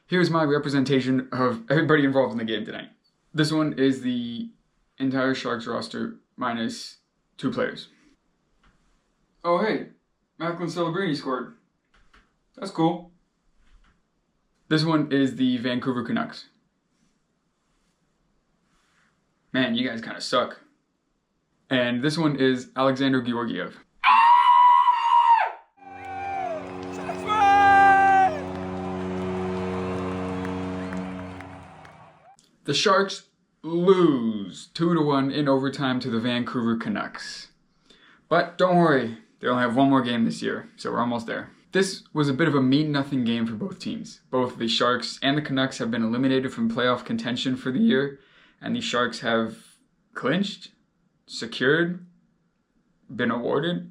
Here's my representation of everybody involved in the game tonight. This one is the entire Sharks roster minus 2 players. Oh hey, Macklin Celebrini scored. That's cool. This one is the Vancouver Canucks. Man, you guys kind of suck. And this one is Alexander Georgiev. The Sharks lose 2-1 in overtime to the Vancouver Canucks. But don't worry, they'll have one more game this year, so we're almost there. This was a bit of a mean-nothing game for both teams. Both the Sharks and the Canucks have been eliminated from playoff contention for the year, and the Sharks have clinched, secured, been awarded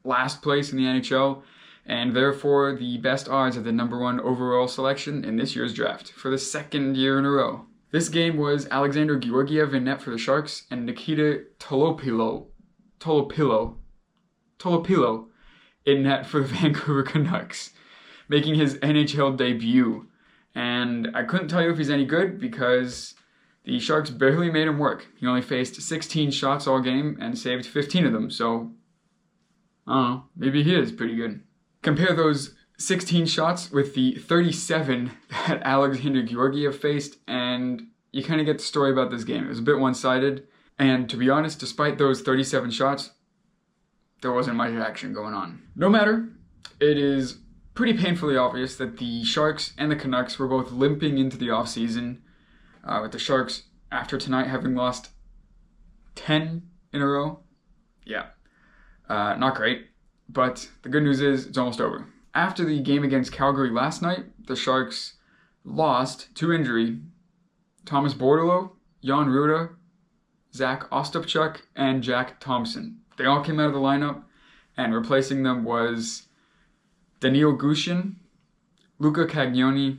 last place in the NHL, and therefore the best odds at the #1 overall selection in this year's draft for the 2nd year in a row. This game was Alexander Georgiev in net for the Sharks and Nikita Tolopilo in net for the Vancouver Canucks, making his NHL debut. And I couldn't tell you if he's any good because the Sharks barely made him work. He only faced 16 shots all game and saved 15 of them, so I don't know, maybe he is pretty good. Compare those 16 shots with the 37 that Alexander Georgiev faced, and you kind of get the story about this game. It was a bit one-sided, and to be honest, despite those 37 shots, there wasn't much action going on. No matter, it is pretty painfully obvious that the Sharks and the Canucks were both limping into the offseason, with the Sharks, after tonight, having lost 10 in a row. Yeah, not great, but the good news is it's almost over. After the game against Calgary last night, the Sharks lost to injury Thomas Bordeleau, Jan Ruda, Zach Ostapchuk, and Jack Thompson. They all came out of the lineup, and replacing them was Daniil Gushin, Luca Cagnoni,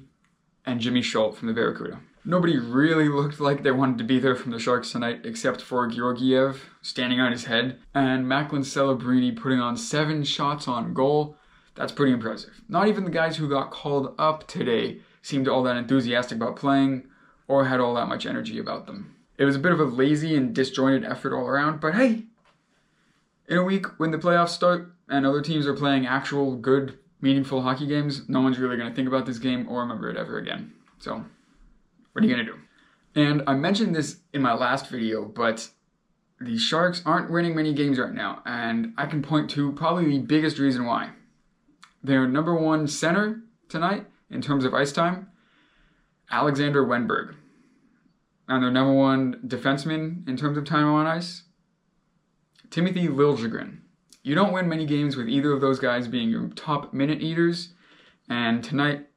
and Jimmy Schultz from the Barracuda. Nobody really looked like they wanted to be there from the Sharks tonight, except for Georgiev standing on his head, and Macklin Celebrini putting on 7 shots on goal. That's pretty impressive. Not even the guys who got called up today seemed all that enthusiastic about playing or had all that much energy about them. It was a bit of a lazy and disjointed effort all around, but hey, in a week when the playoffs start and other teams are playing actual good, meaningful hockey games, no one's really going to think about this game or remember it ever again. So, what are you going to do? And I mentioned this in my last video, but the Sharks aren't winning many games right now, and I can point to probably the biggest reason why. Their #1 center tonight, in terms of ice time, Alexander Wenberg. And their #1 defenseman, in terms of time on ice, Timothy Liljegren. You don't win many games with either of those guys being your top minute eaters, and tonight,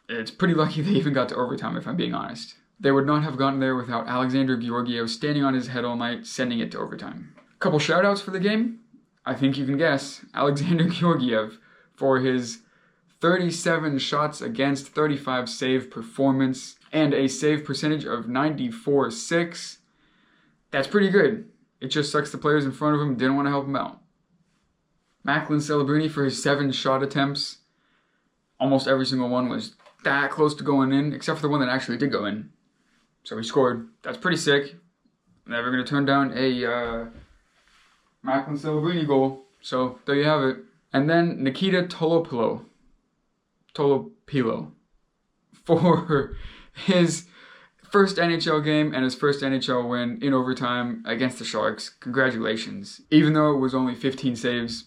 it's pretty lucky they even got to overtime, if I'm being honest. They would not have gotten there without Alexander Georgiev standing on his head all night, sending it to overtime. Couple shout-outs for the game. I think you can guess. Alexander Georgiev for his 37 shots against 35 save performance and a save percentage of 94.6. That's pretty good. It just sucks the players in front of him didn't want to help him out. Macklin Celebrini for his 7 shot attempts. Almost every single one was that close to going in, except for the one that actually did go in. So he scored. That's pretty sick. Never going to turn down a Macklin Celebrini goal. So there you have it. And then Nikita Tolopilo for his first NHL game and his first NHL win in overtime against the Sharks. Congratulations. Even though it was only 15 saves,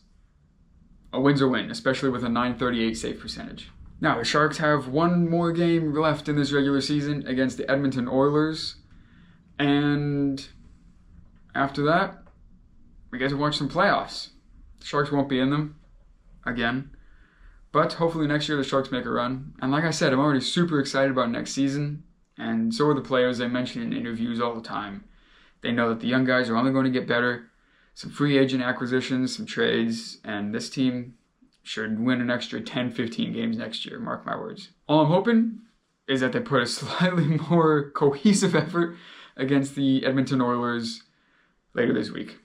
a win's a win, especially with a .938 save percentage. Now, the Sharks have one more game left in this regular season against the Edmonton Oilers. And after that, we get to watch some playoffs. The Sharks won't be in them again. But hopefully next year the Sharks make a run. And like I said, I'm already super excited about next season. And so are the players. They mention in interviews all the time. They know that the young guys are only going to get better. Some free agent acquisitions, some trades, and this team should win an extra 10-15 games next year, mark my words. All I'm hoping is that they put a slightly more cohesive effort against the Edmonton Oilers later this week.